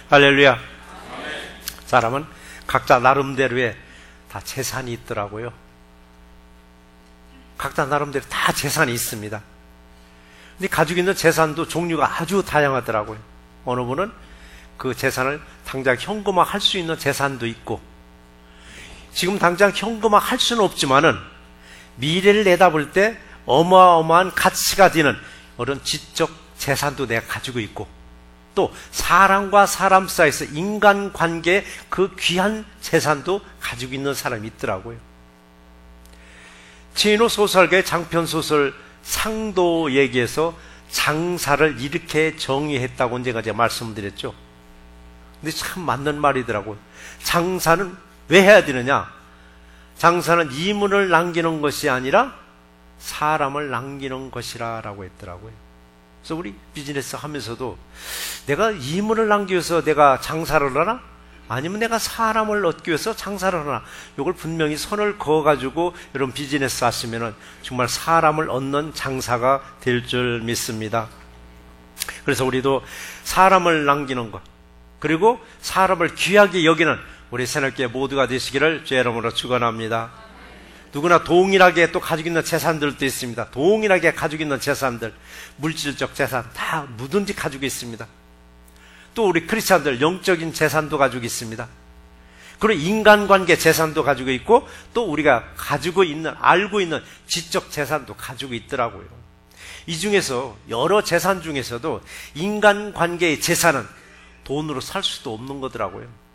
할렐루야. 사람은 각자 나름대로의 다 재산이 있더라고요. 각자 나름대로 다 재산이 있습니다. 근데 가지고 있는 재산도 종류가 아주 다양하더라고요. 어느 분은 그 재산을 당장 현금화 할 수 있는 재산도 있고, 지금 당장 현금화 할 수는 없지만은 미래를 내다볼 때 어마어마한 가치가 되는 그런 지적 재산도 내가 가지고 있고, 또 사람과 사람 사이에서 인간관계의 그 귀한 재산도 가지고 있는 사람이 있더라고요. 최인호 소설가의 장편소설 상도 얘기에서 장사를 이렇게 정의했다고 제가 말씀드렸죠. 근데 참 맞는 말이더라고요. 장사는 왜 해야 되느냐? 장사는 이문을 남기는 것이 아니라 사람을 남기는 것이라고 했더라고요. 그래서 우리 비즈니스 하면서도 내가 이문을 남기기 위해서 내가 장사를 하나? 아니면 내가 사람을 얻기 위해서 장사를 하나? 이걸 분명히 선을 그어가지고 여러분 비즈니스 하시면은 정말 사람을 얻는 장사가 될 줄 믿습니다. 그래서 우리도 사람을 남기는 것, 그리고 사람을 귀하게 여기는 우리 새롭게 모두가 되시기를 주의 이름으로 축원합니다. 누구나 동일하게 또 가지고 있는 재산들도 있습니다. 동일하게 가지고 있는 재산들, 물질적 재산 다 뭐든지 가지고 있습니다. 또 우리 크리스찬들 영적인 재산도 가지고 있습니다. 그리고 인간관계 재산도 가지고 있고, 또 우리가 가지고 있는, 알고 있는 지적 재산도 가지고 있더라고요. 이 중에서 여러 재산 중에서도 인간관계의 재산은 돈으로 살 수도 없는 거더라고요.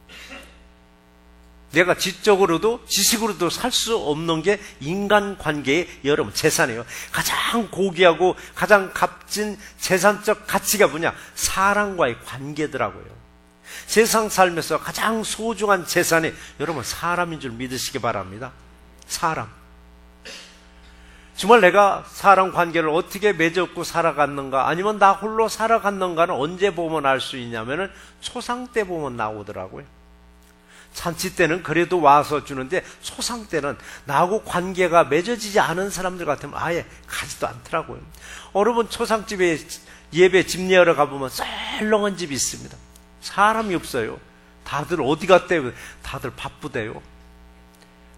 내가 지적으로도 지식으로도 살 수 없는 게 인간관계의 여러분 재산이에요. 가장 고귀하고 가장 값진 재산적 가치가 뭐냐? 사람과의 관계더라고요. 세상 살면서 가장 소중한 재산이 여러분 사람인 줄 믿으시기 바랍니다. 사람. 정말 내가 사람 관계를 어떻게 맺었고 살아갔는가, 아니면 나 홀로 살아갔는가는 언제 보면 알 수 있냐면은 초상 때 보면 나오더라고요. 잔치 때는 그래도 와서 주는데 초상 때는 나하고 관계가 맺어지지 않은 사람들 같으면 아예 가지도 않더라고요. 어느 분 초상집에 예배 집 내러 가보면 썰렁한 집이 있습니다. 사람이 없어요. 다들 어디 갔대요? 다들 바쁘대요.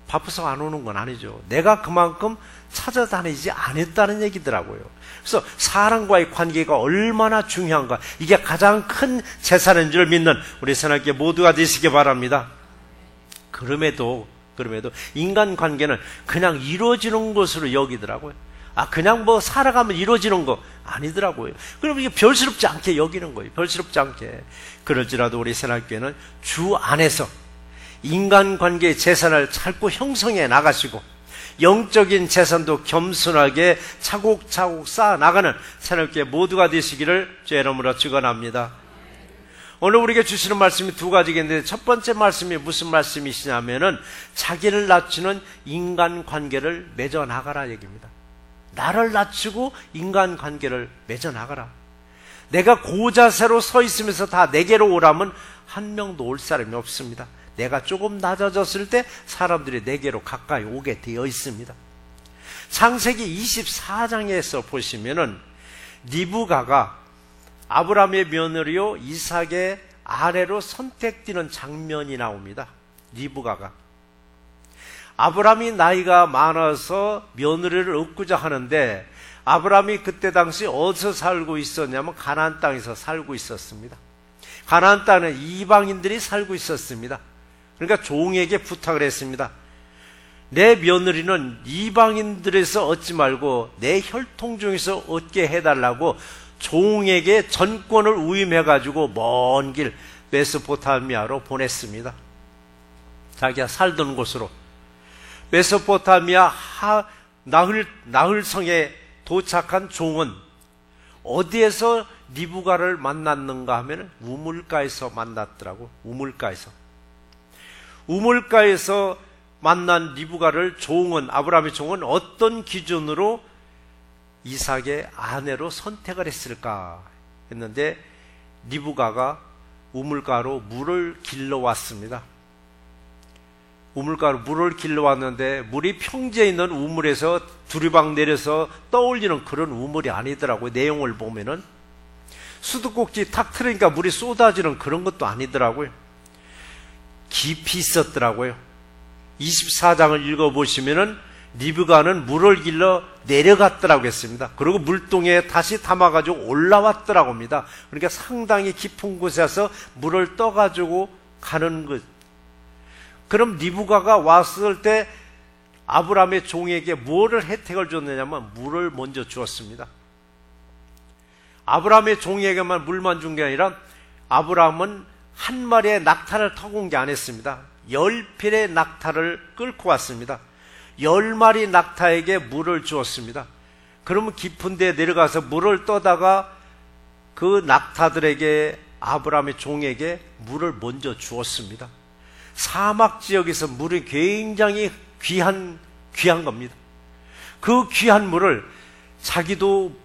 바빠서 안 오는 건 아니죠. 내가 그만큼 찾아다니지 않았다는 얘기더라고요. 그래서 사람과의 관계가 얼마나 중요한가, 이게 가장 큰 재산인 줄 믿는 우리 새롭게 모두가 되시기 바랍니다. 그럼에도 인간관계는 그냥 이루어지는 것으로 여기더라고요. 그냥 뭐 살아가면 이루어지는 거 아니더라고요. 그럼 이게 별스럽지 않게 여기는 거예요. 별스럽지 않게. 그럴지라도 우리 새롭게는 주 안에서 인간관계의 재산을 자꾸 형성해 나가시고, 영적인 재산도 겸손하게 차곡차곡 쌓아 나가는 새롭게 모두가 되시기를 주의 이름으로 축원합니다. 오늘 우리에게 주시는 말씀이 두 가지겠는데, 첫 번째 말씀이 무슨 말씀이시냐면은 자기를 낮추는 인간관계를 맺어 나가라 얘기입니다. 나를 낮추고 인간관계를 맺어 나가라. 내가 고자세로 서 있으면서 다 내게로 오라면 한 명도 올 사람이 없습니다. 내가 조금 낮아졌을 때 사람들이 내게로 가까이 오게 되어 있습니다. 창세기 24장에서 보시면은 리브가가 아브라함의 며느리요 이삭의 아내로 선택되는 장면이 나옵니다. 리브가가 아브라함이 나이가 많아서 며느리를 얻고자 하는데, 아브라함이 그때 당시 어디서 살고 있었냐면 가나안 땅에서 살고 있었습니다. 가나안 땅에 이방인들이 살고 있었습니다. 그러니까 종에게 부탁을 했습니다. 내 며느리는 이방인들에서 얻지 말고 내 혈통 중에서 얻게 해달라고 종에게 전권을 위임해가지고 먼 길 메소포타미아로 보냈습니다. 자기가 살던 곳으로 메소포타미아 나흘성에 도착한 종은 어디에서 리브가를 만났는가 하면 우물가에서 만났더라고. 우물가에서 만난 리브가를 아브라함의 종은 어떤 기준으로 이삭의 아내로 선택을 했을까 했는데, 리브가가 우물가로 물을 길러왔습니다. 우물가로 물을 길러왔는데 물이 평지에 있는 우물에서 두리방 내려서 떠올리는 그런 우물이 아니더라고요. 내용을 보면은 수도꼭지 탁 틀으니까 물이 쏟아지는 그런 것도 아니더라고요. 깊이 있었더라고요. 24장을 읽어보시면은 리브가는 물을 길러 내려갔더라고 했습니다. 그리고 물동에 다시 담아가지고 올라왔더라고 합니다. 그러니까 상당히 깊은 곳에서 물을 떠가지고 가는 것. 그럼 리브가가 왔을 때 아브라함의 종에게 뭐를 혜택을 줬느냐면 물을 먼저 주었습니다. 아브라함의 종에게만 물만 준 게 아니라 아브라함은 한 마리의 낙타를 타고 온 게 아니었습니다. 10필의 낙타를 끌고 왔습니다. 10마리 낙타에게 물을 주었습니다. 그러면 깊은 데 내려가서 물을 떠다가 그 낙타들에게 아브라함의 종에게 물을 먼저 주었습니다. 사막 지역에서 물이 굉장히 귀한 겁니다. 그 귀한 물을 자기도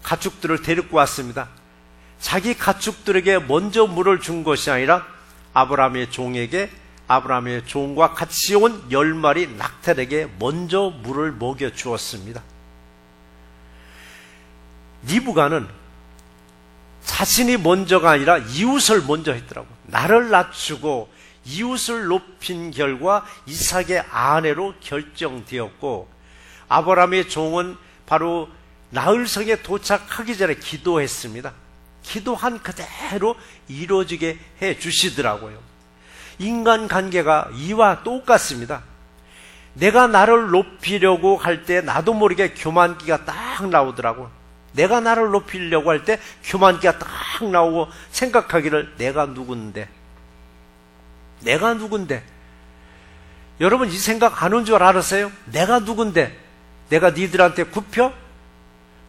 가축들을 데리고 왔습니다. 자기 가축들에게 먼저 물을 준 것이 아니라 아브라함의 종에게 아브라함의 종과 같이 온 10마리 낙타에게 먼저 물을 먹여 주었습니다. 리브가는 자신이 먼저가 아니라 이웃을 먼저 했더라고요. 나를 낮추고 이웃을 높인 결과 이삭의 아내로 결정되었고, 아브라함의 종은 바로 나흘성에 도착하기 전에 기도했습니다. 기도한 그대로 이루어지게 해 주시더라고요. 인간관계가 이와 똑같습니다. 내가 나를 높이려고 할 때 나도 모르게 교만기가 딱 나오더라고요. 내가 나를 높이려고 할 때 교만기가 딱 나오고 생각하기를 내가 누군데 여러분 이 생각 안 온 줄 알았어요? 내가 누군데 내가 니들한테 굽혀?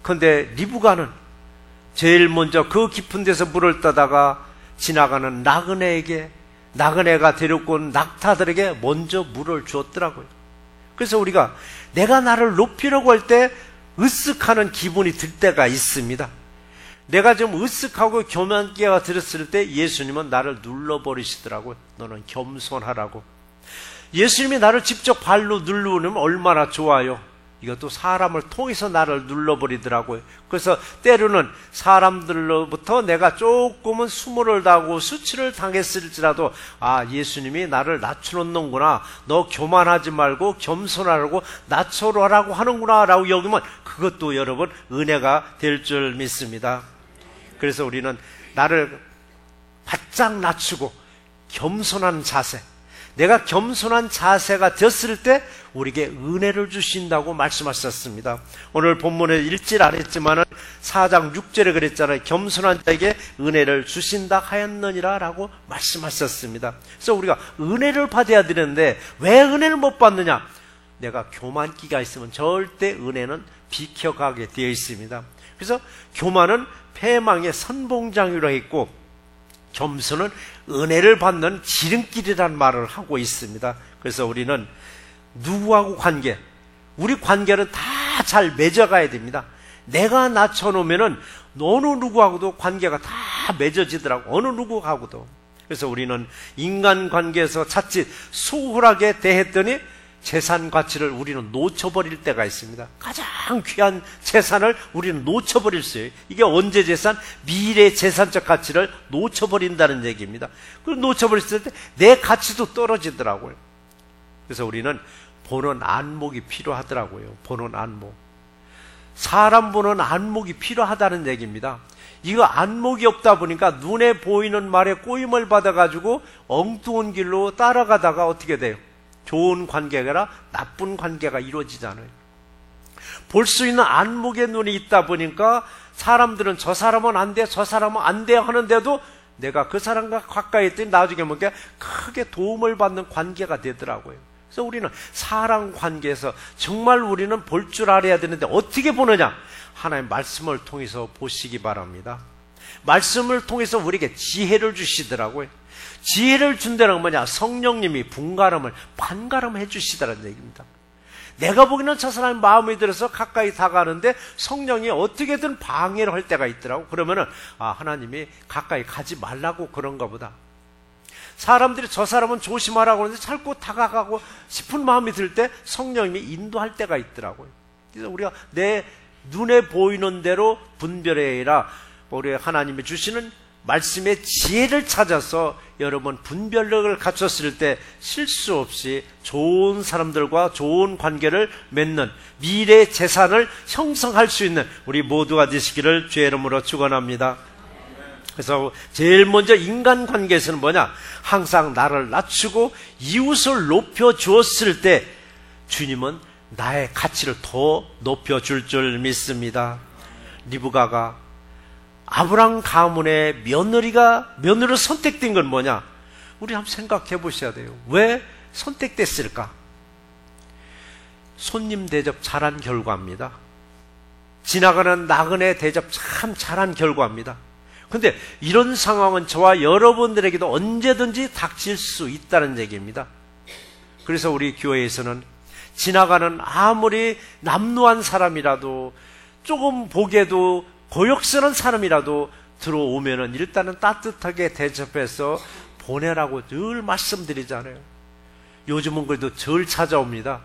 근데 리브가는 제일 먼저 그 깊은 데서 물을 떠다가 지나가는 나그네가 데리고 온 낙타들에게 먼저 물을 주었더라고요. 그래서 우리가 내가 나를 높이려고 할 때 으쓱하는 기분이 들 때가 있습니다. 내가 좀 으쓱하고 교만기가 들었을 때 예수님은 나를 눌러버리시더라고요. 너는 겸손하라고. 예수님이 나를 직접 발로 누르면 얼마나 좋아요. 이것도 사람을 통해서 나를 눌러버리더라고요. 그래서 때로는 사람들로부터 내가 조금은 수모를 당하고 수치를 당했을지라도 예수님이 나를 낮춰놓는구나, 너 교만하지 말고 겸손하라고 낮춰라라고 하는구나 라고 여기면 그것도 여러분 은혜가 될 줄 믿습니다. 그래서 우리는 나를 바짝 낮추고 겸손한 자세, 내가 겸손한 자세가 됐을 때 우리에게 은혜를 주신다고 말씀하셨습니다. 오늘 본문에 읽질 않았지만 4장 6절에 그랬잖아요. 겸손한 자에게 은혜를 주신다 하였느니라 라고 말씀하셨습니다. 그래서 우리가 은혜를 받아야 되는데 왜 은혜를 못 받느냐? 내가 교만기가 있으면 절대 은혜는 비켜가게 되어 있습니다. 그래서 교만은 패망의 선봉장이라고 했고, 겸손은 은혜를 받는 지름길이라는 말을 하고 있습니다. 그래서 우리는 누구하고 우리 관계는 다 잘 맺어가야 됩니다. 내가 낮춰놓으면은 어느 누구하고도 관계가 다 맺어지더라고. 어느 누구하고도. 그래서 우리는 인간관계에서 자칫 소홀하게 대했더니 재산 가치를 우리는 놓쳐버릴 때가 있습니다. 가장 귀한 재산을 우리는 놓쳐버릴 수 있어요. 이게 언제 재산? 미래 재산적 가치를 놓쳐버린다는 얘기입니다. 그걸 놓쳐버렸을 때 내 가치도 떨어지더라고요. 그래서 우리는 보는 안목이 필요하더라고요. 보는 안목. 사람 보는 안목이 필요하다는 얘기입니다. 이거 안목이 없다 보니까 눈에 보이는 말에 꼬임을 받아가지고 엉뚱한 길로 따라가다가 어떻게 돼요? 좋은 관계가 아니라 나쁜 관계가 이루어지잖아요. 볼 수 있는 안목의 눈이 있다 보니까 사람들은 저 사람은 안 돼, 저 사람은 안 돼 하는데도 내가 그 사람과 가까이 있더니 나중에 보니까 크게 도움을 받는 관계가 되더라고요. 그래서 우리는 사람 관계에서 정말 우리는 볼 줄 알아야 되는데 어떻게 보느냐? 하나님의 말씀을 통해서 보시기 바랍니다. 말씀을 통해서 우리에게 지혜를 주시더라고요. 지혜를 준다는 건 뭐냐? 성령님이 반가름을 해주시다는 얘기입니다. 내가 보기에는 저 사람이 마음에 들어서 가까이 다가가는데 성령이 어떻게든 방해를 할 때가 있더라고. 그러면은 하나님이 가까이 가지 말라고 그런가 보다. 사람들이 저 사람은 조심하라고 하는데 자꾸 다가가고 싶은 마음이 들 때 성령님이 인도할 때가 있더라고요. 그래서 우리가 내 눈에 보이는 대로 분별해야 우리 하나님이 주시는 말씀의 지혜를 찾아서 여러분 분별력을 갖췄을 때 실수 없이 좋은 사람들과 좋은 관계를 맺는 미래 재산을 형성할 수 있는 우리 모두가 되시기를 주의 이름으로 축원합니다. 그래서 제일 먼저 인간관계에서는 뭐냐? 항상 나를 낮추고 이웃을 높여주었을 때 주님은 나의 가치를 더 높여줄 줄 믿습니다. 리브가가 아브람 가문의 며느리로 선택된 건 뭐냐? 우리 한번 생각해 보셔야 돼요. 왜 선택됐을까? 손님 대접 잘한 결과입니다. 지나가는 나그네 대접 참 잘한 결과입니다. 근데 이런 상황은 저와 여러분들에게도 언제든지 닥칠 수 있다는 얘기입니다. 그래서 우리 교회에서는 지나가는 아무리 남루한 사람이라도 조금 보기에도 고역스러운 사람이라도 들어오면은 일단은 따뜻하게 대접해서 보내라고 늘 말씀드리잖아요. 요즘은 그래도 절 찾아옵니다.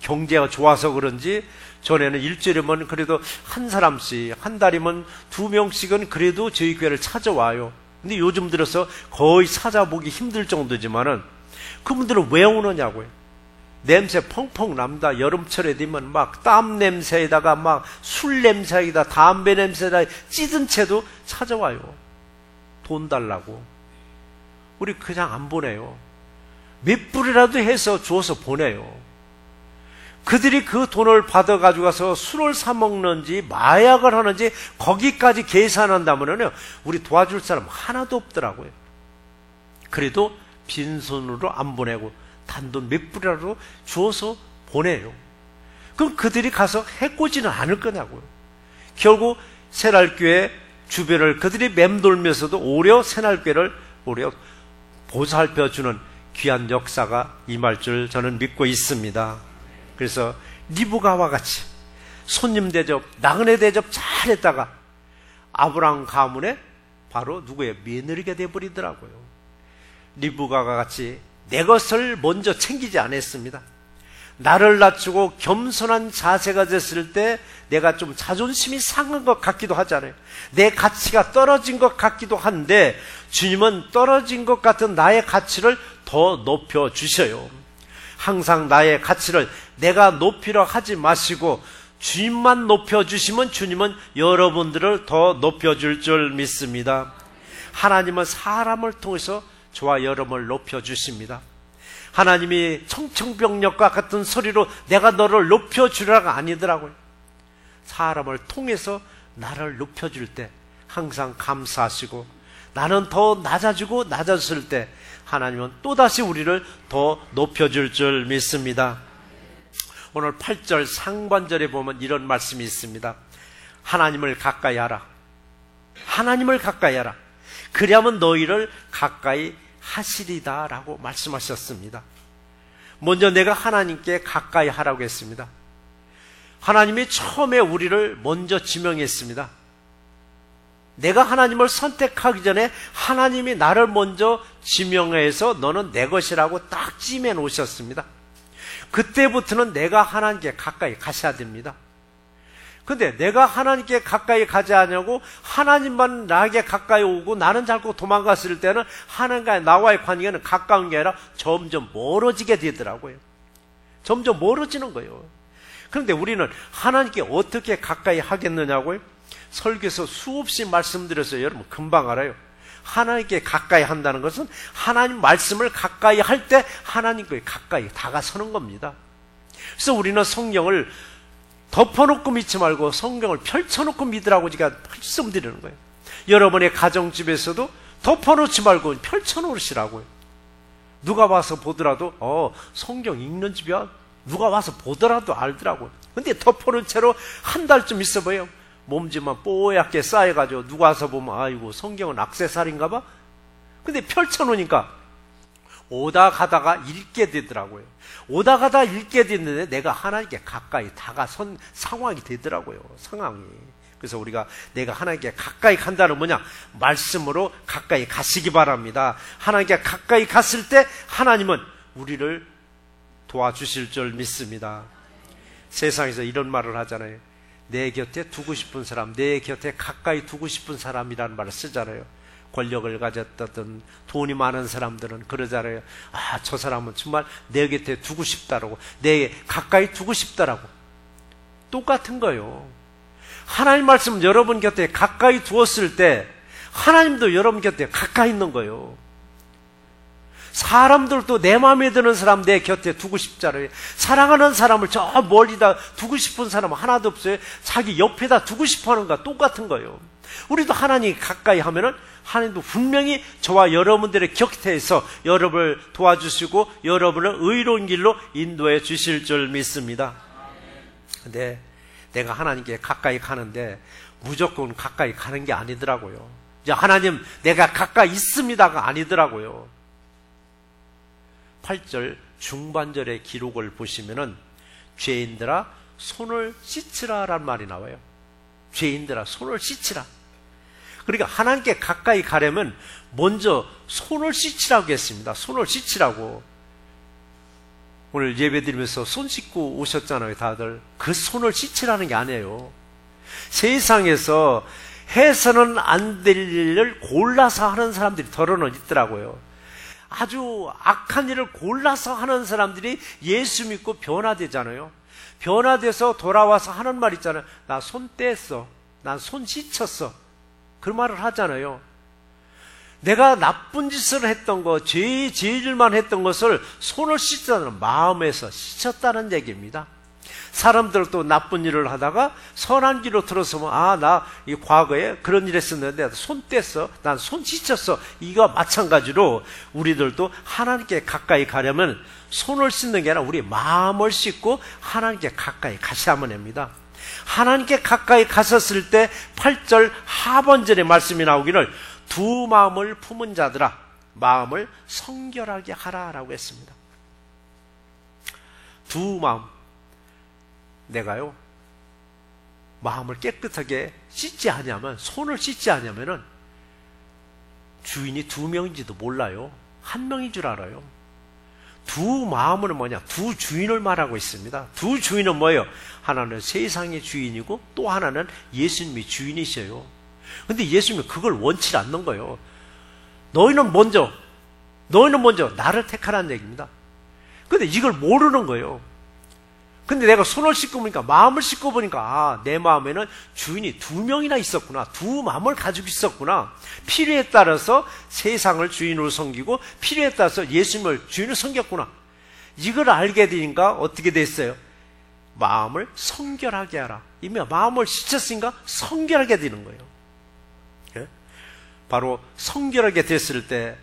경제가 좋아서 그런지 전에는 일주일이면 그래도 한 사람씩, 한 달이면 2명씩은 그래도 저희 교회를 찾아와요. 근데 요즘 들어서 거의 찾아보기 힘들 정도지만은 그분들은 왜 오느냐고요. 냄새 펑펑 납니다. 여름철에 되면 막 땀 냄새에다가 막 술 냄새에다 담배 냄새에다 찌든 채도 찾아와요. 돈 달라고. 우리 그냥 안 보내요. 몇 불이라도 해서 주어서 보내요. 그들이 그 돈을 받아가지고 가서 술을 사 먹는지 마약을 하는지 거기까지 계산한다면요, 우리 도와줄 사람 하나도 없더라고요. 그래도 빈손으로 안 보내고 단돈 몇 불이라도 주어서 보내요. 그럼 그들이 가서 해코지는 않을 거냐고요. 결국 새날교회 주변을 그들이 맴돌면서도 오히려 새날교회를 오히려 보살펴주는 귀한 역사가 임할 줄 저는 믿고 있습니다. 그래서 리브가와 같이 손님 대접, 나그네 대접 잘했다가 아브람 가문에 바로 누구의 며느리가 되어버리더라고요. 리브가와 같이 내 것을 먼저 챙기지 않았습니다. 나를 낮추고 겸손한 자세가 됐을 때 내가 좀 자존심이 상한 것 같기도 하잖아요. 내 가치가 떨어진 것 같기도 한데 주님은 떨어진 것 같은 나의 가치를 더 높여주셔요. 항상 나의 가치를 내가 높이려 하지 마시고 주님만 높여주시면 주님은 여러분들을 더 높여줄 줄 믿습니다. 하나님은 사람을 통해서 저와 여러분을 높여주십니다. 하나님이 청청병력과 같은 소리로 내가 너를 높여주라가 아니더라고요. 사람을 통해서 나를 높여줄 때 항상 감사하시고 나는 더 낮아지고 낮아졌을 때 하나님은 또다시 우리를 더 높여줄 줄 믿습니다. 오늘 8절 상반절에 보면 이런 말씀이 있습니다. 하나님을 가까이 하라. 하나님을 가까이 하라. 그리하면 너희를 가까이 하시리다 라고 말씀하셨습니다. 먼저 내가 하나님께 가까이 하라고 했습니다. 하나님이 처음에 우리를 먼저 지명했습니다. 내가 하나님을 선택하기 전에 하나님이 나를 먼저 지명해서 너는 내 것이라고 딱 찜해 놓으셨습니다. 그때부터는 내가 하나님께 가까이 가셔야 됩니다. 근데 내가 하나님께 가까이 가지 않냐고 하나님만 나에게 가까이 오고 나는 자꾸 도망갔을 때는 하나님과 나와의 관계는 가까운 게 아니라 점점 멀어지게 되더라고요. 점점 멀어지는 거예요. 그런데 우리는 하나님께 어떻게 가까이 하겠느냐고요? 설교에서 수없이 말씀드려서 여러분 금방 알아요. 하나님께 가까이 한다는 것은 하나님 말씀을 가까이 할 때 하나님께 가까이 다가서는 겁니다. 그래서 우리는 성경을 덮어놓고 믿지 말고 성경을 펼쳐놓고 믿으라고 제가 말씀드리는 거예요. 여러분의 가정집에서도 덮어놓지 말고 펼쳐놓으시라고요. 누가 와서 보더라도 성경 읽는 집이야. 누가 와서 보더라도 알더라고요. 근데 덮어놓은 채로 한 달쯤 있어봐요. 몸집만 뽀얗게 쌓여가지고 누가 와서 보면 아이고 성경은 액세서리인가 봐. 근데 펼쳐놓으니까 오다 가다가 읽게 되더라고요. 오다 가다 읽게 됐는데 내가 하나님께 가까이 다가선 상황이 되더라고요. 상황이. 그래서 우리가 내가 하나님께 가까이 간다는 뭐냐? 말씀으로 가까이 가시기 바랍니다. 하나님께 가까이 갔을 때 하나님은 우리를 도와주실 줄 믿습니다. 세상에서 이런 말을 하잖아요. 내 곁에 두고 싶은 사람, 내 곁에 가까이 두고 싶은 사람이라는 말을 쓰잖아요. 권력을 가졌던 돈이 많은 사람들은 그러잖아요. 아, 저 사람은 정말 내 곁에 두고 싶다라고, 내 가까이 두고 싶다라고. 똑같은 거예요. 하나님 말씀 여러분 곁에 가까이 두었을 때 하나님도 여러분 곁에 가까이 있는 거예요. 사람들도 내 마음에 드는 사람 내 곁에 두고 싶잖아요. 사랑하는 사람을 저 멀리다 두고 싶은 사람은 하나도 없어요. 자기 옆에다 두고 싶어 하는 거와 똑같은 거예요. 우리도 하나님 가까이 하면은 하나님도 분명히 저와 여러분들의 곁에서 여러분을 도와주시고 여러분을 의로운 길로 인도해 주실 줄 믿습니다. 근데 내가 하나님께 가까이 가는데 무조건 가까이 가는 게 아니더라고요. 이제 하나님 내가 가까이 있습니다가 아니더라고요. 8절 중반절의 기록을 보시면은 죄인들아 손을 씻으라 라는 말이 나와요. 죄인들아 손을 씻으라. 그러니까 하나님께 가까이 가려면 먼저 손을 씻으라고 했습니다. 손을 씻으라고. 오늘 예배드리면서 손 씻고 오셨잖아요, 다들. 그 손을 씻으라는 게 아니에요. 세상에서 해서는 안 될 일을 골라서 하는 사람들이 더러는 있더라고요. 아주 악한 일을 골라서 하는 사람들이 예수 믿고 변화되잖아요. 변화돼서 돌아와서 하는 말 있잖아요. 나 손 뗐어. 난 손 씻었어. 그 말을 하잖아요. 내가 나쁜 짓을 했던 거, 죄질만 했던 것을 손을 씻자는 마음에서 씻었다는 얘기입니다. 사람들도 나쁜 일을 하다가 선한 길로 들어서면 아, 나 이 과거에 그런 일 했었는데 손 뗐어. 난 손 씻었어. 이거 마찬가지로 우리들도 하나님께 가까이 가려면 손을 씻는 게 아니라 우리 마음을 씻고 하나님께 가까이 가셔야만 합니다. 하나님께 가까이 가셨을 때 8절 하반절의 말씀이 나오기를 두 마음을 품은 자들아 마음을 성결하게 하라라고 했습니다. 두 마음. 내가요 마음을 깨끗하게 씻지 않으면, 손을 씻지 않으면은 주인이 두 명인지도 몰라요. 한 명인 줄 알아요. 두 마음은 뭐냐? 두 주인을 말하고 있습니다. 두 주인은 뭐예요? 하나는 세상의 주인이고 또 하나는 예수님이 주인이셔요. 근데 예수님은 그걸 원치 않는 거예요. 너희는 먼저 나를 택하라는 얘기입니다. 근데 이걸 모르는 거예요. 근데 내가 손을 씻고 보니까, 마음을 씻고 보니까, 아, 내 마음에는 주인이 두 명이나 있었구나. 두 마음을 가지고 있었구나. 필요에 따라서 세상을 주인으로 섬기고, 필요에 따라서 예수님을 주인으로 섬겼구나. 이걸 알게 되니까 어떻게 됐어요? 마음을 성결하게 하라. 이미 마음을 씻었으니까 성결하게 되는 거예요. 예? 바로 성결하게 됐을 때,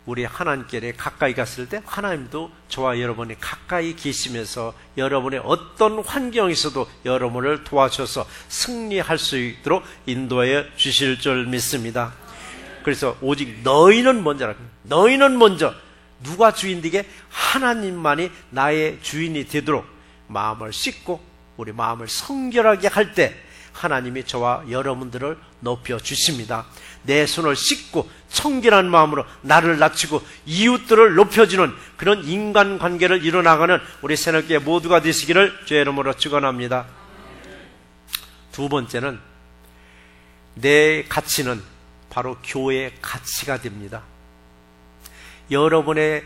우리 하나님께 가까이 갔을 때 하나님도 저와 여러분이 가까이 계시면서 여러분의 어떤 환경에서도 여러분을 도와줘서 승리할 수 있도록 인도해 주실 줄 믿습니다. 그래서 오직 너희는 먼저라. 너희는 먼저. 누가 주인 되게? 하나님만이 나의 주인이 되도록 마음을 씻고 우리 마음을 성결하게 할 때 하나님이 저와 여러분들을 높여 주십니다. 내 손을 씻고 청결한 마음으로 나를 낮추고 이웃들을 높여주는 그런 인간관계를 이뤄나가는 우리 새롭게 모두가 되시기를 주의 이름으로 축원합니다. 두 번째는 내 가치는 바로 교회의 가치가 됩니다. 여러분의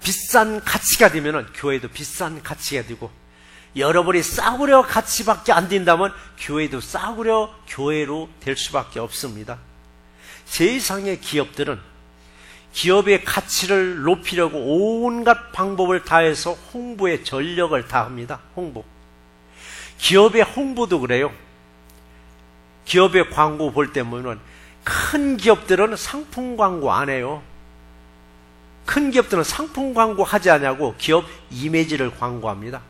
비싼 가치가 되면 교회도 비싼 가치가 되고, 여러분이 싸구려 가치밖에 안 된다면 교회도 싸구려 교회로 될 수밖에 없습니다. 세상의 기업들은 기업의 가치를 높이려고 온갖 방법을 다해서 홍보에 전력을 다합니다. 홍보. 기업의 홍보도 그래요. 기업의 광고 볼 때 보면 큰 기업들은 상품 광고 안 해요. 큰 기업들은 상품 광고 하지 않냐고 기업 이미지를 광고합니다.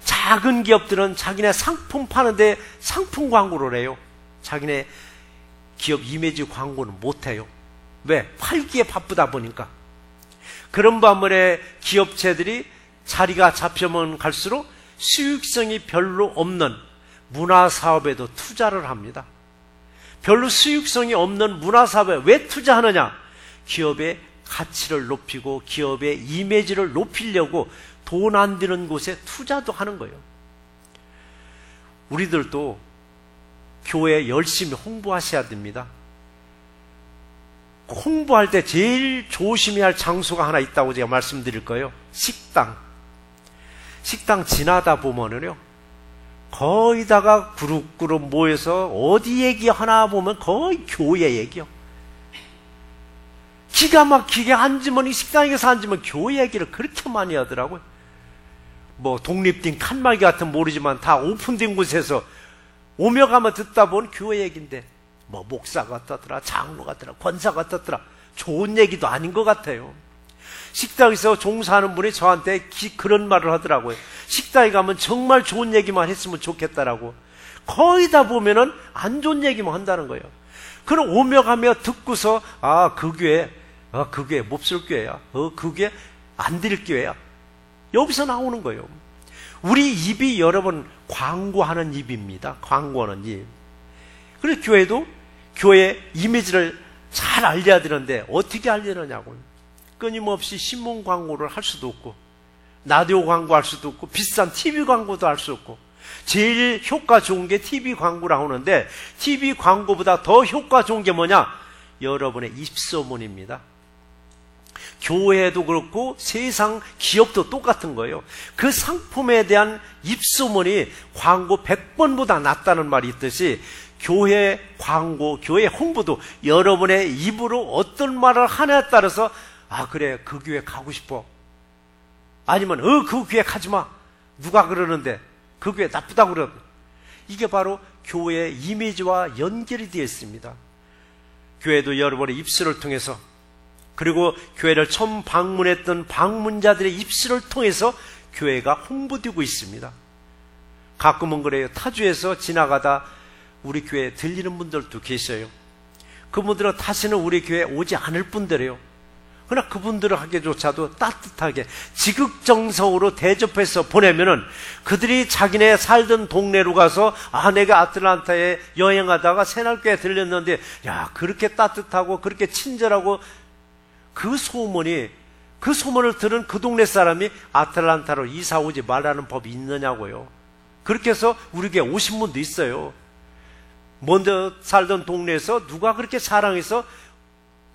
작은 기업들은 자기네 상품 파는데 상품 광고를 해요. 자기네 기업 이미지 광고는 못해요. 왜? 팔기에 바쁘다 보니까. 그런 반면에 기업체들이 자리가 잡혀면 갈수록 수익성이 별로 없는 문화사업에도 투자를 합니다. 별로 수익성이 없는 문화사업에 왜 투자하느냐? 기업의 가치를 높이고 기업의 이미지를 높이려고 돈 안 드는 곳에 투자도 하는 거예요. 우리들도 교회 열심히 홍보하셔야 됩니다. 홍보할 때 제일 조심해야 할 장소가 하나 있다고 제가 말씀드릴 거예요. 식당 지나다 보면은요, 거의 다가 그룹 모여서 어디 얘기 하나 보면 거의 교회 얘기요. 기가 막히게 앉으면, 이 식당에서 앉으면 교회 얘기를 그렇게 많이 하더라고요. 뭐 독립된 칸막이 같은 모르지만 다 오픈된 곳에서 오며 가며 듣다 보면 교회 얘기인데, 뭐 목사가 어떻더라, 장로가 어떻더라, 권사가 어떻더라, 좋은 얘기도 아닌 것 같아요. 식당에서 종사하는 분이 저한테 그런 말을 하더라고요. 식당에 가면 정말 좋은 얘기만 했으면 좋겠다라고. 거의 다 보면은 안 좋은 얘기만 한다는 거예요. 그럼 오며 가며 듣고서, 그 교회 몹쓸 교회야. 그 교회 안 드릴 교회야. 여기서 나오는 거예요. 우리 입이 여러분 광고하는 입입니다. 광고하는 입. 그래서 교회도 교회 이미지를 잘 알려야 되는데 어떻게 알리느냐고요. 끊임없이 신문 광고를 할 수도 없고, 라디오 광고 할 수도 없고, 비싼 TV 광고도 할 수 없고. 제일 효과 좋은 게 TV 광고라고 하는데, TV 광고보다 더 효과 좋은 게 뭐냐? 여러분의 입소문입니다. 교회도 그렇고 세상 기업도 똑같은 거예요. 그 상품에 대한 입소문이 광고 100번보다 낫다는 말이 있듯이, 교회 광고, 교회 홍보도 여러분의 입으로 어떤 말을 하냐에 따라서, 그래, 그 교회 가고 싶어. 아니면 그 교회 가지 마. 누가 그러는데 그 교회 나쁘다고 그러는데. 이게 바로 교회의 이미지와 연결이 되어 있습니다. 교회도 여러분의 입술을 통해서, 그리고 교회를 처음 방문했던 방문자들의 입술을 통해서 교회가 홍보되고 있습니다. 가끔은 그래요. 타주에서 지나가다 우리 교회에 들리는 분들도 계셔요. 그분들은 다시는 우리 교회에 오지 않을 분들이에요. 그러나 그분들에게조차도 따뜻하게 지극정성으로 대접해서 보내면은, 그들이 자기네 살던 동네로 가서, 내가 아틀란타에 여행하다가 새날교회에 들렸는데, 야, 그렇게 따뜻하고 그렇게 친절하고, 그 소문을 들은 그 동네 사람이 아틀란타로 이사 오지 말라는 법이 있느냐고요. 그렇게 해서 우리 교회에 오신 분도 있어요. 먼저 살던 동네에서 누가 그렇게 사랑해서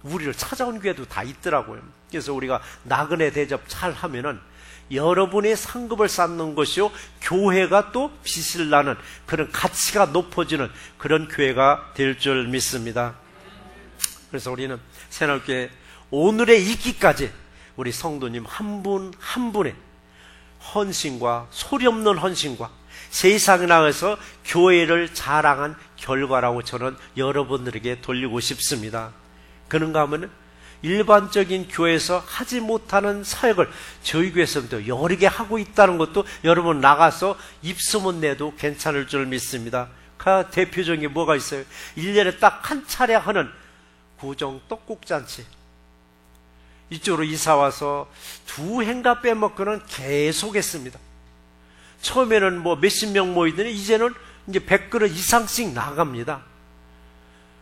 우리를 찾아온 교회도 다 있더라고요. 그래서 우리가 나그네 대접 잘 하면은 여러분의 상급을 쌓는 것이요, 교회가 또 빛을 나는 그런 가치가 높아지는 그런 교회가 될 줄 믿습니다. 그래서 우리는 새날교회 오늘의 있기까지 우리 성도님 한 분 한 분의 헌신과, 소리 없는 헌신과, 세상에 나가서 교회를 자랑한 결과라고 저는 여러분들에게 돌리고 싶습니다. 그런가 하면 일반적인 교회에서 하지 못하는 사역을 저희 교회에서도 여러 개 하고 있다는 것도 여러분 나가서 입소문 내도 괜찮을 줄 믿습니다. 그 대표적인 게 뭐가 있어요? 1년에 딱 한 차례 하는 구정 떡국잔치. 이쪽으로 이사와서 두 해인가 빼먹고는 계속 했습니다. 처음에는 뭐 몇십 명 모이더니 이제는 이제 100그릇 이상씩 나갑니다.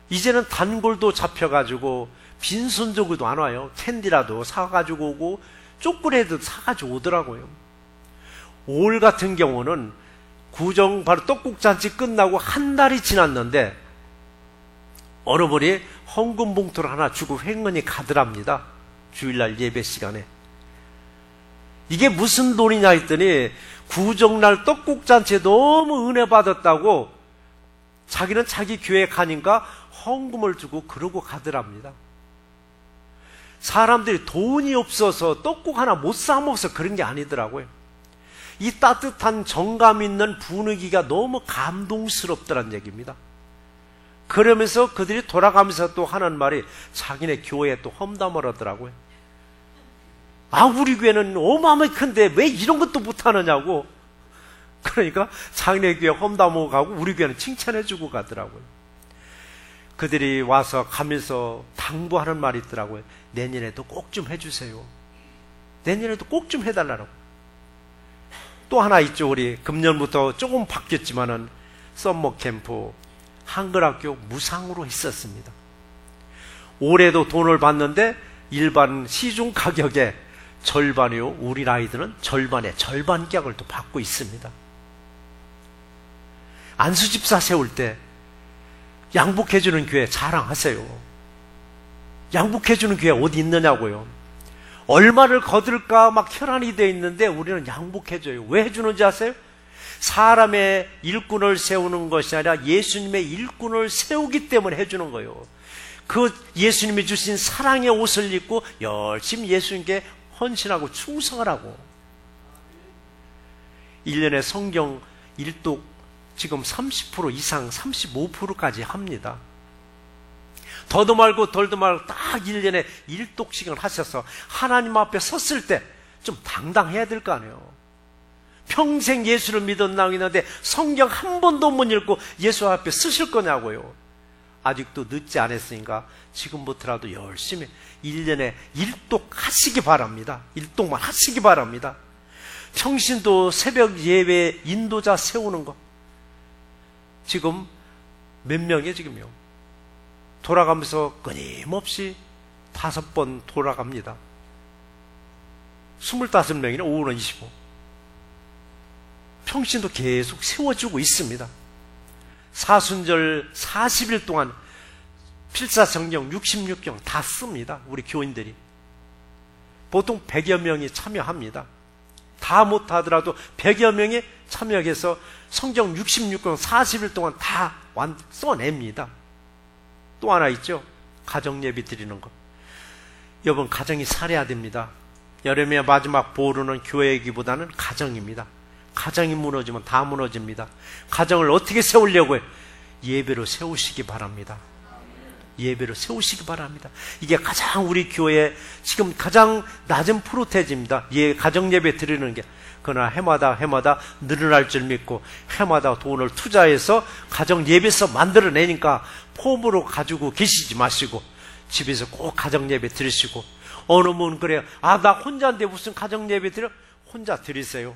이제는 단골도 잡혀가지고 빈손저구도 안 와요. 캔디라도 사가지고 오고 쪼꾸레도 사가지고 오더라고요. 올 같은 경우는 구정 바로 떡국잔치 끝나고 한 달이 지났는데 어느 분이 헌금 봉투를 하나 주고 횡언이 가더랍니다. 주일날 예배 시간에. 이게 무슨 돈이냐 했더니 구정날 떡국잔치에 너무 은혜 받았다고 자기는 자기 교회 가니까 헌금을 주고 그러고 가더랍니다. 사람들이 돈이 없어서 떡국 하나 못 사 먹어서 그런 게 아니더라고요. 이 따뜻한 정감 있는 분위기가 너무 감동스럽더란 얘기입니다. 그러면서 그들이 돌아가면서 또 하는 말이 자기네 교회에 또 험담을 하더라고요. 우리 교회는 어마어마하게 큰데 왜 이런 것도 못하느냐고. 그러니까 자기네 교회 험담하고 가고 우리 교회는 칭찬해주고 가더라고요. 그들이 와서 가면서 당부하는 말이 있더라고요. 내년에도 꼭 좀 해주세요. 내년에도 꼭 좀 해달라고. 또 하나 있죠. 우리 금년부터 조금 바뀌었지만은 썸머 캠프 한글학교 무상으로 했었습니다. 올해도 돈을 받는데 일반 시중 가격의 절반이요. 우리 아이들은 절반의 절반 격을 또 받고 있습니다. 안수집사 세울 때 양복해주는 교회 자랑하세요. 양복해주는 교회 어디 있느냐고요. 얼마를 거둘까 막 혈안이 되어 있는데 우리는 양복해줘요. 왜 해주는지 아세요? 사람의 일꾼을 세우는 것이 아니라 예수님의 일꾼을 세우기 때문에 해주는 거예요. 그 예수님이 주신 사랑의 옷을 입고 열심히 예수님께 헌신하고 충성을 하고 1년에 성경 일독 지금 30% 이상 35%까지 합니다. 더도 말고 덜도 말고 딱 1년에 1독씩을 하셔서 하나님 앞에 섰을 때 좀 당당해야 될 거 아니에요. 평생 예수를 믿은 낭이는데 성경 한 번도 못 읽고 예수 앞에 쓰실 거냐고요. 아직도 늦지 않았으니까 지금부터라도 열심히 1년에 1독 하시기 바랍니다. 1독만 하시기 바랍니다. 평신도 새벽 예배 인도자 세우는 거 지금 몇 명이에요 지금요? 돌아가면서 끊임없이 5번 돌아갑니다. 25명이네. 오후는 25. 평신도 계속 세워주고 있습니다. 사순절 40일 동안 필사성경 66경 다 씁니다. 우리 교인들이. 보통 100여 명이 참여합니다. 다 못하더라도 100여 명이 참여해서 성경 66권 40일 동안 다 써냅니다. 또 하나 있죠. 가정예배 드리는 것. 여러분 가정이 살아야 됩니다. 여름의 마지막 보루는 교회이기보다는 가정입니다. 가정이 무너지면 다 무너집니다. 가정을 어떻게 세우려고 해요? 예배로 세우시기 바랍니다. 예배로 세우시기 바랍니다. 이게 가장 우리 교회 지금 가장 낮은 프로테지입니다. 가정 예배 드리는 게. 그러나 해마다 늘어날 줄 믿고 해마다 돈을 투자해서 가정 예배서 만들어내니까 폼으로 가지고 계시지 마시고 집에서 꼭 가정 예배 드리시고 어느 분 그래요. 나 혼자인데 무슨 가정 예배 드려? 혼자 드리세요.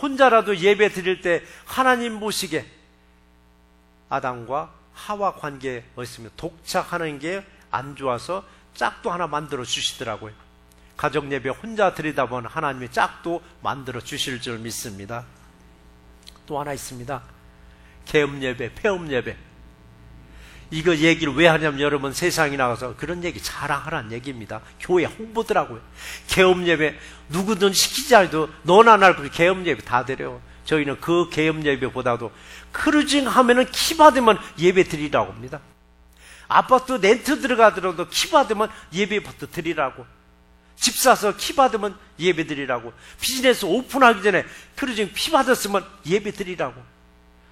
혼자라도 예배 드릴 때 하나님 보시기에 아담과 하와 관계에 있으면 독착하는 게 안 좋아서 짝도 하나 만들어 주시더라고요. 가정 예배 혼자 드리다 보면 하나님이 짝도 만들어 주실 줄 믿습니다. 또 하나 있습니다. 계엄 예배, 폐업 예배. 이거 얘기를 왜 하냐면 여러분 세상에 나가서 그런 얘기 자랑하라는 얘기입니다. 교회 홍보더라고요. 계엄 예배 누구든 시키지 않아도 너나 날 계엄 예배 다 드려요. 저희는 그 계엄 예배보다도 크루징 하면은 키 받으면 예배 드리라고 합니다. 아파트 렌트 들어가더라도 키 받으면 예배부터 드리라고. 집 사서 키 받으면 예배 드리라고. 비즈니스 오픈하기 전에 크루징 피 받았으면 예배 드리라고.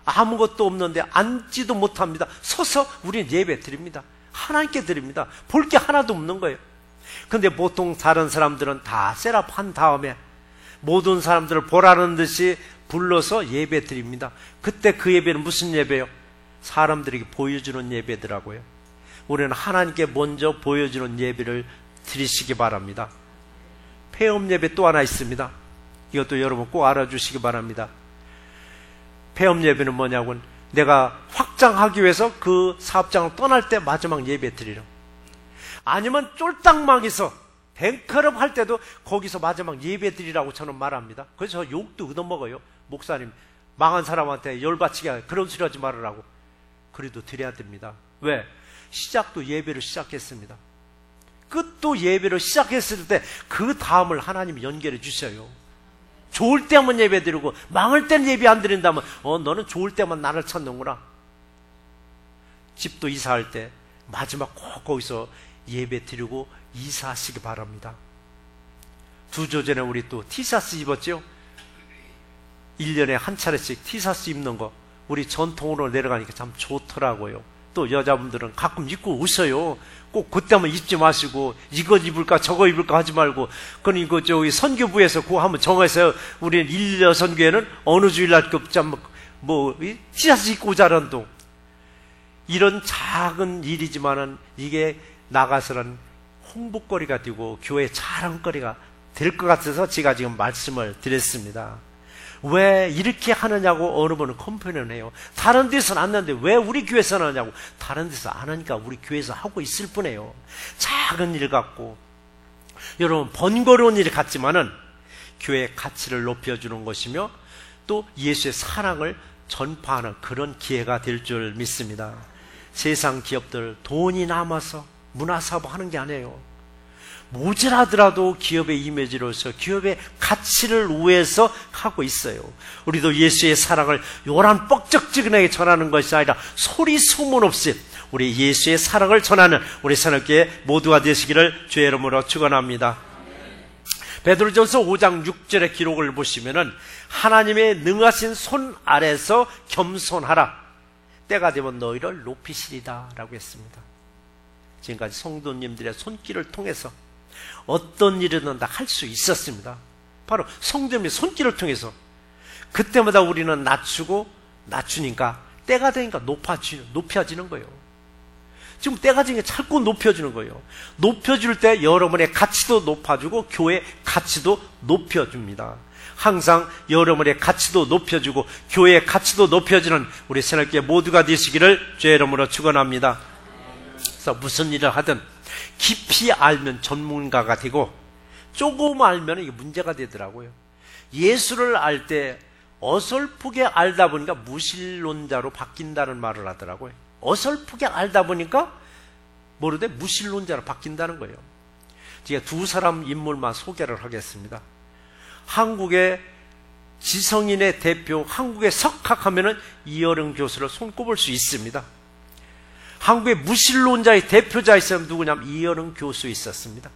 아무것도 없는데 앉지도 못합니다. 서서 우리는 예배 드립니다. 하나님께 드립니다. 볼 게 하나도 없는 거예요. 근데 보통 다른 사람들은 다 셋업한 다음에 모든 사람들을 보라는 듯이 불러서 예배 드립니다. 그때 그 예배는 무슨 예배요? 사람들에게 보여주는 예배더라고요. 우리는 하나님께 먼저 보여주는 예배를 드리시기 바랍니다. 폐업 예배 또 하나 있습니다. 이것도 여러분 꼭 알아주시기 바랍니다. 폐업 예배는 뭐냐고는 내가 확장하기 위해서 그 사업장을 떠날 때 마지막 예배 드리려. 아니면 쫄딱망에서 뱅크업 할 때도 거기서 마지막 예배 드리라고 저는 말합니다. 그래서 저 욕도 얻어먹어요. 목사님 망한 사람한테 열받치게 그런 소리 하지 말으라고. 그래도 드려야 됩니다. 왜? 시작도 예배로 시작했습니다. 끝도 예배로 시작했을 때 그 다음을 하나님이 연결해 주셔요. 좋을 때만 예배 드리고 망할 때는 예배 안 드린다면 너는 좋을 때만 나를 찾는구나. 집도 이사할 때 마지막 꼭 거기서 예배 드리고 이사하시기 바랍니다. 2주 전에 우리 또 티셔츠 입었죠? 1년에 한 차례씩 티셔츠 입는 거 우리 전통으로 내려가니까 참 좋더라고요. 또 여자분들은 가끔 입고 웃어요. 꼭 그때만 입지 마시고 이거 입을까 저거 입을까 하지 말고 그건 이거 저기 선교부에서 그거 한번 정해서 우리는 1년 선교회는 어느 주일날 티셔츠 입고 자란도 이런 작은 일이지만은 이게 나가서는 홍보거리가 되고 교회 자랑거리가 될 것 같아서 제가 지금 말씀을 드렸습니다. 왜 이렇게 하느냐고 어느 분은 컴플레인을 해요. 다른 데서는 안 하는데 왜 우리 교회에서는 하냐고. 다른 데서 안 하니까 우리 교회에서 하고 있을 뿐이에요. 작은 일 같고 여러분 번거로운 일 같지만은 교회의 가치를 높여주는 것이며 또 예수의 사랑을 전파하는 그런 기회가 될 줄 믿습니다. 세상 기업들 돈이 남아서 문화사업 하는 게 아니에요. 모자라더라도 기업의 이미지로서 기업의 가치를 위해서 하고 있어요. 우리도 예수의 사랑을 요란 뻑적지근하게 전하는 것이 아니라 소리 소문 없이 우리 예수의 사랑을 전하는 우리 새롭게 모두가 되시기를 주의 이름으로 축원합니다. 베드로전서 5장 6절의 기록을 보시면은 하나님의 능하신 손 아래서 겸손하라. 때가 되면 너희를 높이시리다 라고 했습니다. 지금까지 성도님들의 손길을 통해서 어떤 일이든 다 할 수 있었습니다. 바로 성도님의 손길을 통해서 그때마다 우리는 낮추니까 때가 되니까 높여지는 거예요. 지금 때가 되니까 자꾸 높여주는 거예요. 높여줄 때 여러분의 가치도 높아주고 교회의 가치도 높여줍니다. 항상 여러분의 가치도 높여주고 교회의 가치도 높여주는 우리 새롭게 모두가 되시기를 주의 이름으로 축원합니다. 그래서 무슨 일을 하든 깊이 알면 전문가가 되고 조금 알면 이게 문제가 되더라고요. 예수를 알 때 어설프게 알다 보니까 무신론자로 바뀐다는 말을 하더라고요. 어설프게 알다 보니까 모르되 무신론자로 바뀐다는 거예요. 제가 두 사람 인물만 소개를 하겠습니다. 한국의 지성인의 대표, 한국의 석학하면은 이어령 교수를 손꼽을 수 있습니다. 한국의 무신론자의 대표자 있으면 누구냐면 이어령 교수 있었습니다.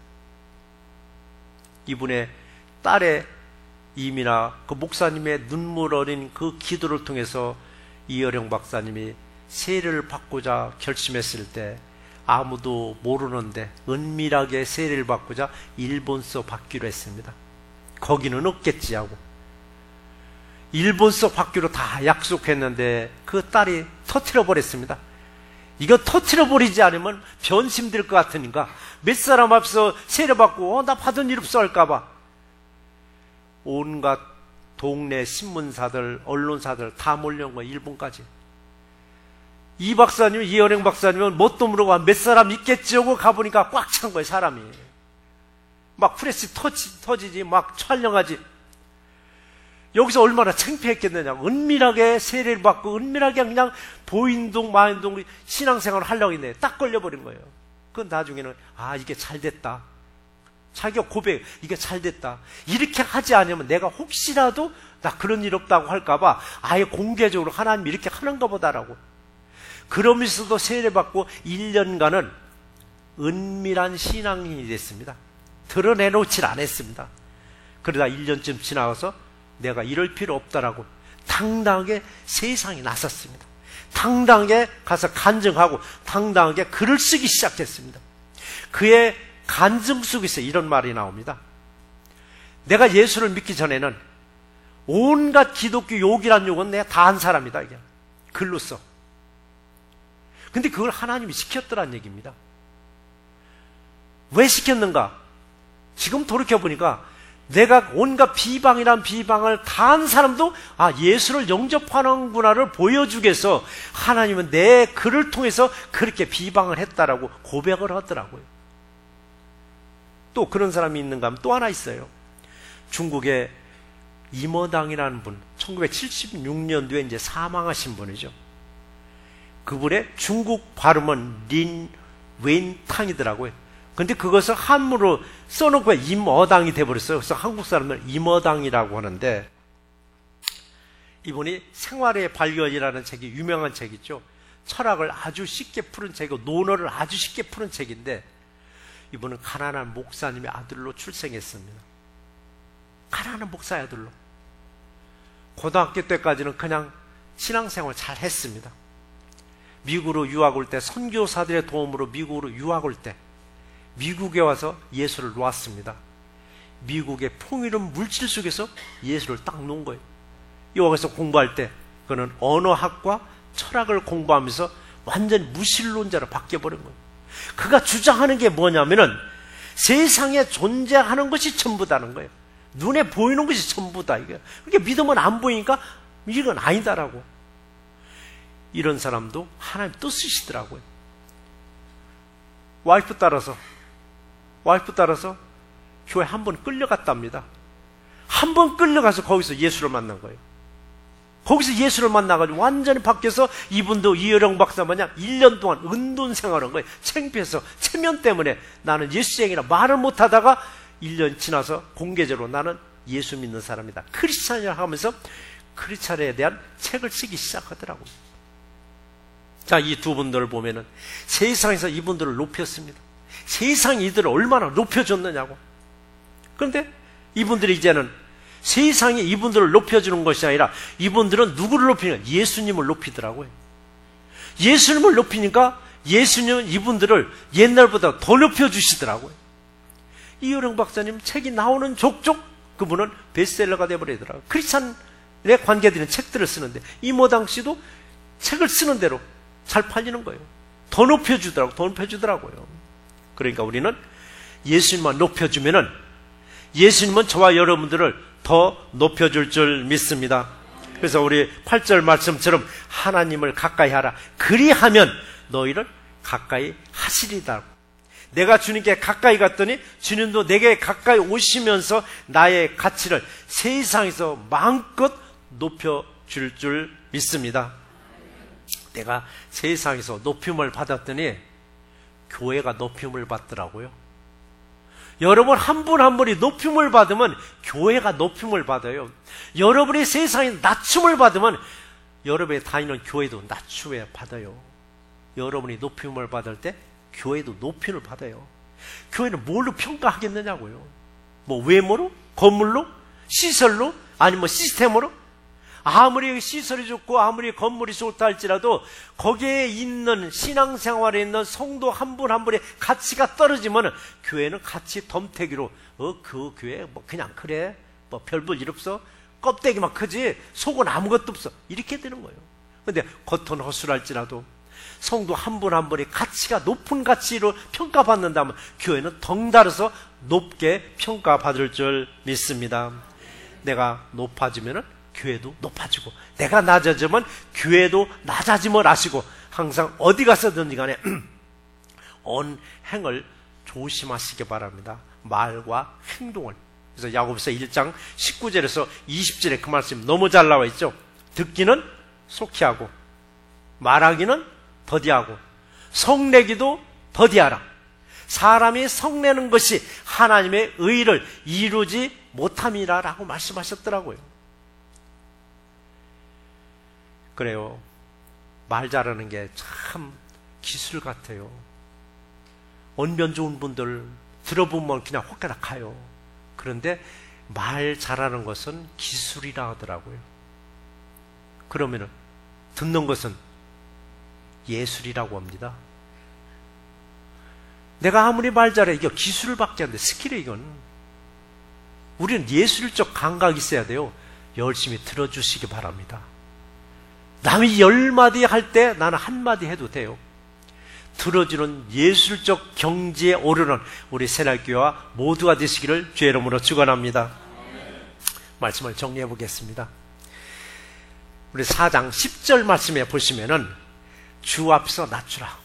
이분의 딸의 이미나 그 목사님의 눈물 어린 그 기도를 통해서 이어령 박사님이 세례를 받고자 결심했을 때 아무도 모르는데 은밀하게 세례를 받고자 일본서 받기로 했습니다. 거기는 없겠지 하고 일본서 받기로 다 약속했는데 그 딸이 터뜨려 버렸습니다. 이거 터뜨려 버리지 않으면 변심될 것 같으니까 몇 사람 앞에서 세례 받고 나 받은 일 없어 할까봐 온갖 동네 신문사들 언론사들 다 몰려온 거야. 일본까지. 이 박사님, 이어령 박사님은 뭣도 모르고 몇 사람 있겠지 하고 가보니까 꽉 찬 거예요. 사람이 막 프레스 터지지 막 촬영하지. 여기서 얼마나 창피했겠느냐. 은밀하게 세례를 받고 은밀하게 그냥 보인동 마인동 신앙생활을 하려고 했는데 딱 걸려버린 거예요. 그건 나중에는 이게 잘 됐다. 자기가 고백, 이게 잘 됐다. 이렇게 하지 않으면 내가 혹시라도 나 그런 일 없다고 할까봐 아예 공개적으로 하나님이 이렇게 하는가 보다라고. 그러면서도 세례받고 1년간은 은밀한 신앙인이 됐습니다. 드러내놓질 않았습니다. 그러다 1년쯤 지나가서 내가 이럴 필요 없다라고 당당하게 세상에 나섰습니다. 당당하게 가서 간증하고 당당하게 글을 쓰기 시작했습니다. 그의 간증 속에서 이런 말이 나옵니다. 내가 예수를 믿기 전에는 온갖 기독교 욕이란 욕은 내가 다 한 사람이다. 이게 글로 써. 근데 그걸 하나님이 시켰더란 얘기입니다. 왜 시켰는가? 지금 돌이켜보니까 내가 온갖 비방이란 비방을 다 한 사람도 예수를 영접하는구나를 보여주기 위해서 하나님은 내 글을 통해서 그렇게 비방을 했다라고 고백을 하더라고요. 또 그런 사람이 있는가 하면 또 하나 있어요. 중국의 임어당이라는 분, 1976년도에 이제 사망하신 분이죠. 그분의 중국 발음은 린 웬탕이더라고요. 근데 그것을 한문으로 써놓고 임어당이 돼버렸어요. 그래서 한국 사람들은 임어당이라고 하는데, 이분이 생활의 발견이라는 책이 유명한 책이죠. 철학을 아주 쉽게 푸는 책이고 논어를 아주 쉽게 푸는 책인데, 이분은 가난한 목사님의 아들로 출생했습니다. 가난한 목사의 아들로. 고등학교 때까지는 그냥 신앙생활 잘 했습니다. 미국으로 유학 올 때, 선교사들의 도움으로 미국으로 유학 올 때 미국에 와서 예수를 놓았습니다. 미국의 풍요로운 물질 속에서 예수를 딱 놓은 거예요. 여기서 공부할 때 그는 언어학과 철학을 공부하면서 완전히 무신론자로 바뀌어버린 거예요. 그가 주장하는 게 뭐냐면은 세상에 존재하는 것이 전부다는 거예요. 눈에 보이는 것이 전부다. 이게 그렇게 믿으면 안 보이니까 이건 아니다라고. 이런 사람도 하나님 또 쓰시더라고요. 와이프 따라서 교회 한 번 끌려갔답니다. 한 번 끌려가서 거기서 예수를 만난 거예요. 거기서 예수를 만나가지고 완전히 바뀌어서 이분도 이어령 박사 마냥 1년 동안 은둔 생활한 거예요. 창피해서 체면 때문에 나는 예수쟁이라 말을 못하다가 1년 지나서 공개적으로 나는 예수 믿는 사람이다, 크리스찬이라 하면서 크리스찬에 대한 책을 쓰기 시작하더라고요. 자, 이 두 분들을 보면은 세상에서 이분들을 높였습니다. 세상이 이들을 얼마나 높여줬느냐고. 그런데 이분들이 이제는 세상이 이분들을 높여주는 것이 아니라 이분들은 누구를 높이냐? 예수님을 높이더라고요. 예수님을 높이니까 예수님은 이분들을 옛날보다 더 높여주시더라고요. 이효령 박사님 책이 나오는 족족 그분은 베스트셀러가 되어버리더라고요. 크리스찬에 관계되는 책들을 쓰는데 이모당 씨도 책을 쓰는 대로 잘 팔리는 거예요. 더 높여주더라고요. 그러니까 우리는 예수님만 높여주면은 예수님은 저와 여러분들을 더 높여줄 줄 믿습니다. 그래서 우리 8절 말씀처럼 하나님을 가까이 하라. 그리하면 너희를 가까이 하시리다. 내가 주님께 가까이 갔더니 주님도 내게 가까이 오시면서 나의 가치를 세상에서 마음껏 높여줄 줄 믿습니다. 내가 세상에서 높임을 받았더니 교회가 높임을 받더라고요. 여러분 한 분 한 분이 높임을 받으면 교회가 높임을 받아요. 여러분이 세상에 낮춤을 받으면 여러분이 다니는 교회도 낮춤을 받아요. 여러분이 높임을 받을 때 교회도 높임을 받아요. 교회는 뭘로 평가하겠느냐고요. 뭐 외모로? 건물로? 시설로? 아니면 시스템으로? 아무리 시설이 좋고 아무리 건물이 좋다 할지라도 거기에 있는 신앙생활에 있는 성도 한 분 한 분의 가치가 떨어지면 교회는 가치 덤태기로 그 교회 뭐 그냥 그래 뭐 별볼 일 없어 껍데기만 크지 속은 아무것도 없어 이렇게 되는 거예요. 근데 겉은 허술할지라도 성도 한 분 한 분의 가치가 높은 가치로 평가받는다면 교회는 덩달아서 높게 평가받을 줄 믿습니다. 내가 높아지면은 교회도 높아지고 내가 낮아지면 교회도 낮아짐을 아시고 항상 어디 가서든지 간에 언행을 조심하시기 바랍니다. 말과 행동을. 그래서 야고보서 1장 19절에서 20절에 그 말씀 너무 잘 나와 있죠. 듣기는 속히 하고 말하기는 더디하고 성내기도 더디하라. 사람이 성내는 것이 하나님의 의를 이루지 못함이라 라고 말씀하셨더라고요. 그래요. 말 잘하는 게 참 기술 같아요. 언변 좋은 분들 들어보면 그냥 혹가닥 가요. 그런데 말 잘하는 것은 기술이라 하더라고요. 그러면은 듣는 것은 예술이라고 합니다. 내가 아무리 말 잘해 이거 기술을 밖에 안 돼. 스킬이에요 이건. 우리는 예술적 감각이 있어야 돼요. 열심히 들어주시기 바랍니다. 남이 10마디 할 때 나는 한마디 해도 돼요. 들어주는 예술적 경지에 오르는 우리 새날교회와 모두가 되시기를 주의 이름으로 축원합니다. 말씀을 정리해 보겠습니다. 우리 4장 10절 말씀에 보시면은 주 앞에서 낮추라.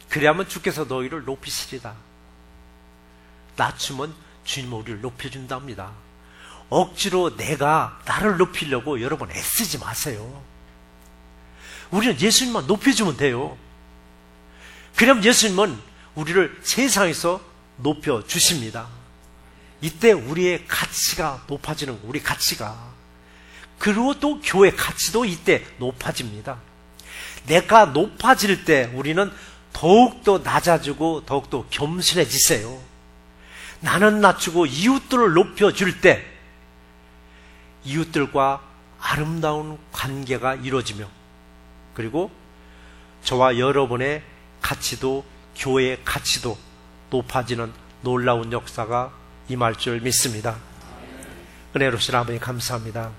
그래야만 주께서 너희를 높이시리다. 낮추면 주님은 우리를 높여준답니다. 억지로 내가 나를 높이려고 여러분 애쓰지 마세요. 우리는 예수님만 높여주면 돼요. 그럼 예수님은 우리를 세상에서 높여주십니다. 이때 우리의 가치가 높아지는 거예요. 우리 가치가. 그리고 또 교회 가치도 이때 높아집니다. 내가 높아질 때 우리는 더욱더 낮아지고 더욱더 겸손해지세요. 나는 낮추고 이웃들을 높여줄 때 이웃들과 아름다운 관계가 이루어지며 그리고 저와 여러분의 가치도 교회의 가치도 높아지는 놀라운 역사가 임할 줄 믿습니다. 은혜로우신 아버지 감사합니다.